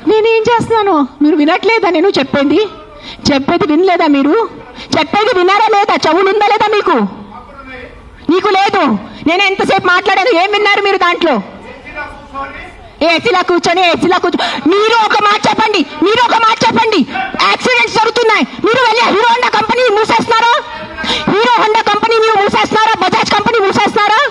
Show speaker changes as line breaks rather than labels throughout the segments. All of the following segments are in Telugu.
నేనేం చేస్తున్నాను? మీరు వినట్లేదా? నేను చెప్పేది వినలేదా? మీరు చెప్పేది విన్నారా లేదా? చెవులు ఉందా లేదా మీకు? నీకు లేదు. నేను ఎంతసేపు మాట్లాడాను, ఏం విన్నారు మీరు దాంట్లో? ఏసీలా కూర్చొని మీరు ఒక మాట చెప్పండి. యాక్సిడెంట్స్ జరుగుతున్నాయి, మీరు వెళ్ళి హీరో హోండా కంపెనీ మూసేస్తున్నారా? బజాజ్ కంపెనీ మూసేస్తున్నారా?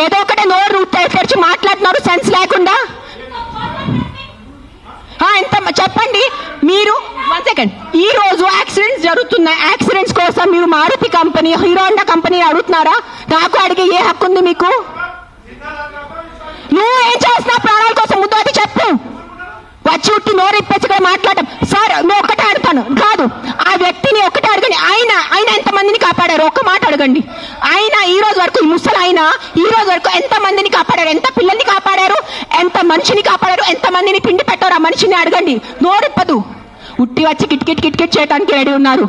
ఏదో ఒకటే నోరు తెరిచి మాట్లాడుతున్నారు సెన్స్ లేకుండా. ఎంత చెప్పండి మీరు. 1 సెకండ్. ఈ రోజు యాక్సిడెంట్స్ జరుగుతున్నాయి, యాక్సిడెంట్స్ కోసం మీరు Maruti company, Hero Honda company అడుగుతున్నారా? నాకు అడిగే ఏ హక్కు ఉంది మీకు? నువ్వు ఏం చేస్తున్నావు ప్రాణాల కోసం? ముందు అది చెప్పు. వచ్చి ఉట్టి నోరు ఇప్పేసి మాట్లాడటం. సార్ నువ్వు ఒక్కటే అడుగుతాను కాదు, ఆ వ్యక్తిని ఒక్కటే అడగండి. ఆయన ఎంతమందిని కాపాడారు? ఒక్క మాట అడగండి. ఆయన ఈ రోజు వరకు, ఈ ముసలి ఆయన ఈ రోజు వరకు ఎంత మందిని కాపాడారు? ఎంత పిల్లల్ని కాపాడారు? ఎంత మనిషిని కాపాడారు? ఎంత మందిని పిండి పెట్టారు? ఆ మనిషిని అడగండి. నోరిప్పదు. ఉట్టి వచ్చి కిట్ చేయడానికి రెడీ ఉన్నారు.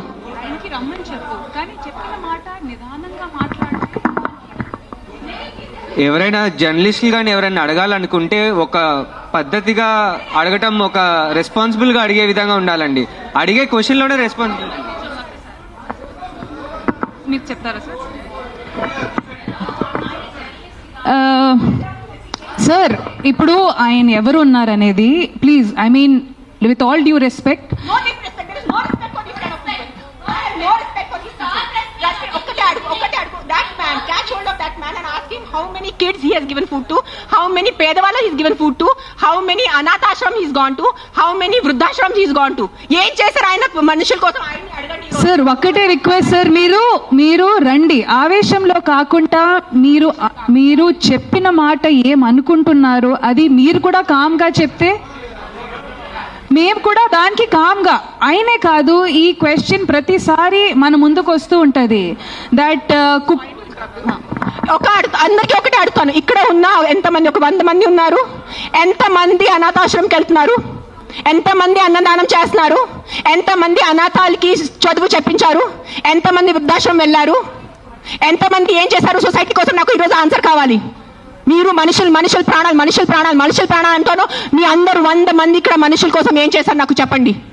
ఎవరైనా జర్నలిస్టులు కానీ ఎవరైనా అడగాలనుకుంటే ఒక పద్ధతిగా అడగటం, ఒక రెస్పాన్సిబుల్గా అడిగే విధంగా ఉండాలండి. అడిగే క్వశ్చన్లోనే రెస్పాన్సిబుల్.
మీరు చెప్తారా సార్? సార్ ఇప్పుడు ఆయన ఎవరు ఉన్నారనేది please, I mean with all due respect,
how many kids he has given food to, how many pedavalla he has given food to, how many anathashram he has gone to, how many vruddhashram he has gone to. ఏం చేశారు ఆయన మనుషుల కోసం? ఆయన్ని అడగండి.
సార్ ఒక్కటే రిక్వెస్ట్ సార్, మీరు రండి, ఆవేశంలో కాకుండా మీరు చెప్పిన మాట ఏమనుకుంటున్నారు అది మీరు కూడా కామ్ గా చెప్తే మేము కూడా దానికి కామ్గా. ఆయనే కాదు, ఈ క్వశ్చన్ ప్రతిసారి మన ముందుకు వస్తూ ఉంటది. దట్
అందరికీ ఒకటే అడుగుతాను. ఇక్కడ ఉన్న ఎంతమంది, ఒక 100 మంది ఉన్నారు, ఎంతమంది అనాథాశ్రమంకి వెళ్తున్నారు? ఎంతమంది అన్నదానం చేస్తున్నారు? ఎంతమంది అనాథాలకి చదువు చెప్పించారు? ఎంతమంది వృద్ధాశ్రమం వెళ్ళారు? ఎంతమంది ఏం చేశారు సొసైటీ కోసం? నాకు ఈరోజు ఆన్సర్ కావాలి. మీరు మనుషుల ప్రాణాలు అంటాను. మీ అందరూ 100 మంది ఇక్కడ మనుషుల కోసం ఏం చేశారు నాకు చెప్పండి.